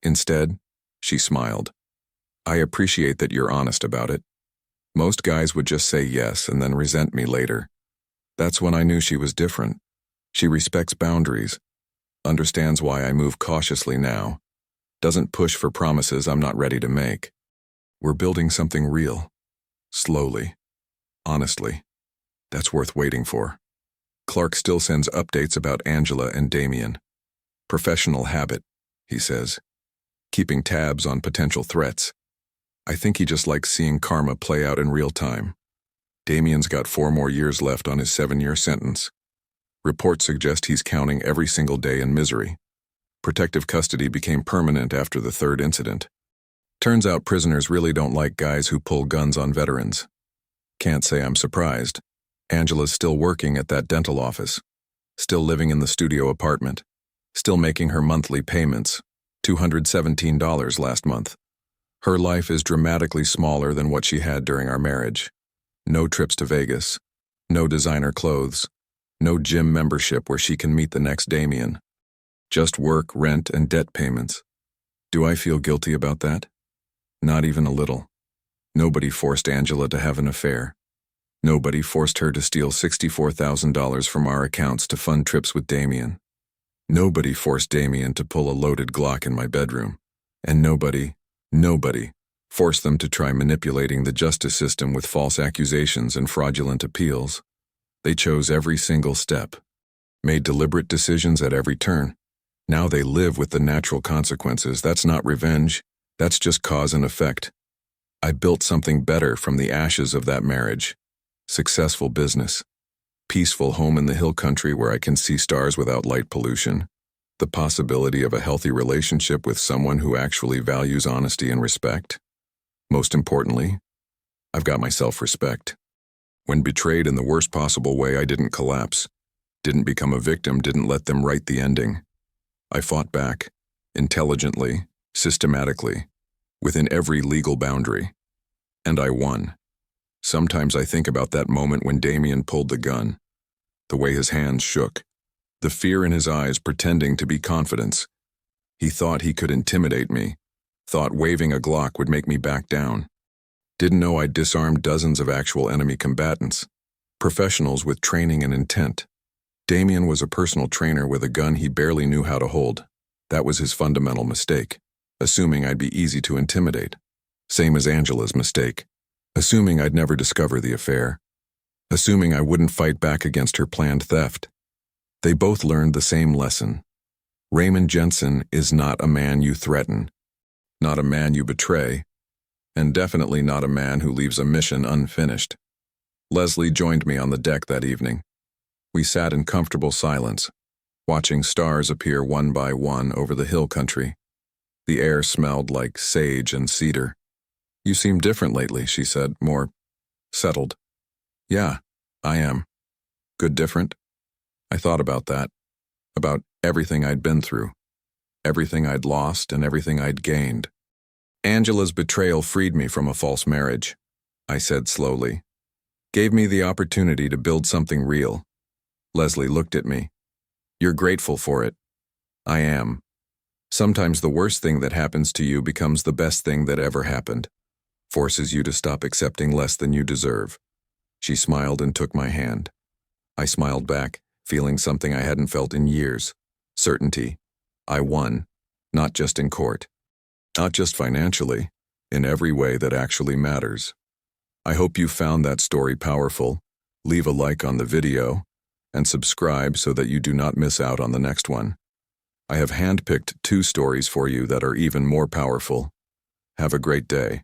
Instead, she smiled. "I appreciate that you're honest about it. Most guys would just say yes and then resent me later." That's when I knew she was different. She respects boundaries, understands why I move cautiously now, doesn't push for promises I'm not ready to make. We're building something real, slowly, honestly. That's worth waiting for. Clark still sends updates about Angela and Damien. Professional habit, he says, keeping tabs on potential threats. I think he just likes seeing karma play out in real time. Damien's got 4 more years left on his 7-year sentence. Reports suggest he's counting every single day in misery. Protective custody became permanent after the 3rd incident. Turns out prisoners really don't like guys who pull guns on veterans. Can't say I'm surprised. Angela's still working at that dental office, still living in the studio apartment, still making her monthly payments, $217 last month. Her life is dramatically smaller than what she had during our marriage. No trips to Vegas, no designer clothes, no gym membership where she can meet the next Damien. Just work, rent, and debt payments. Do I feel guilty about that? Not even a little. Nobody forced Angela to have an affair. Nobody forced her to steal $64,000 from our accounts to fund trips with Damien. Nobody forced Damien to pull a loaded Glock in my bedroom. And nobody forced them to try manipulating the justice system with false accusations and fraudulent appeals. They chose every single step, made deliberate decisions at every turn. Now they live with the natural consequences. That's not revenge. That's just cause and effect. I built something better from the ashes of that marriage. Successful business. Peaceful home in the hill country where I can see stars without light pollution. The possibility of a healthy relationship with someone who actually values honesty and respect. Most importantly, I've got my self-respect. When betrayed in the worst possible way, I didn't collapse, didn't become a victim, didn't let them write the ending. I fought back, intelligently, systematically, within every legal boundary. And I won. Sometimes I think about that moment when Damien pulled the gun, the way his hands shook, the fear in his eyes pretending to be confidence. He thought he could intimidate me, thought waving a Glock would make me back down. Didn't know I'd disarmed dozens of actual enemy combatants, professionals with training and intent. Damien was a personal trainer with a gun he barely knew how to hold. That was his fundamental mistake, assuming I'd be easy to intimidate. Same as Angela's mistake, assuming I'd never discover the affair, assuming I wouldn't fight back against her planned theft. They both learned the same lesson. Raymond Jensen is not a man you threaten, not a man you betray, and definitely not a man who leaves a mission unfinished. Leslie joined me on the deck that evening. We sat in comfortable silence, watching stars appear one by one over the hill country. The air smelled like sage and cedar. "You seem different lately," she said, more settled. "Yeah, I am. Good different." I thought about that, about everything I'd been through, everything I'd lost and everything I'd gained. "Angela's betrayal freed me from a false marriage," I said slowly. "Gave me the opportunity to build something real." Leslie looked at me. "You're grateful for it." "I am. Sometimes the worst thing that happens to you becomes the best thing that ever happened. Forces you to stop accepting less than you deserve." She smiled and took my hand. I smiled back, feeling something I hadn't felt in years. Certainty. I won, not just in court. Not just financially, in every way that actually matters. I hope you found that story powerful. Leave a like on the video, and subscribe so that you do not miss out on the next one. I have handpicked 2 stories for you that are even more powerful. Have a great day.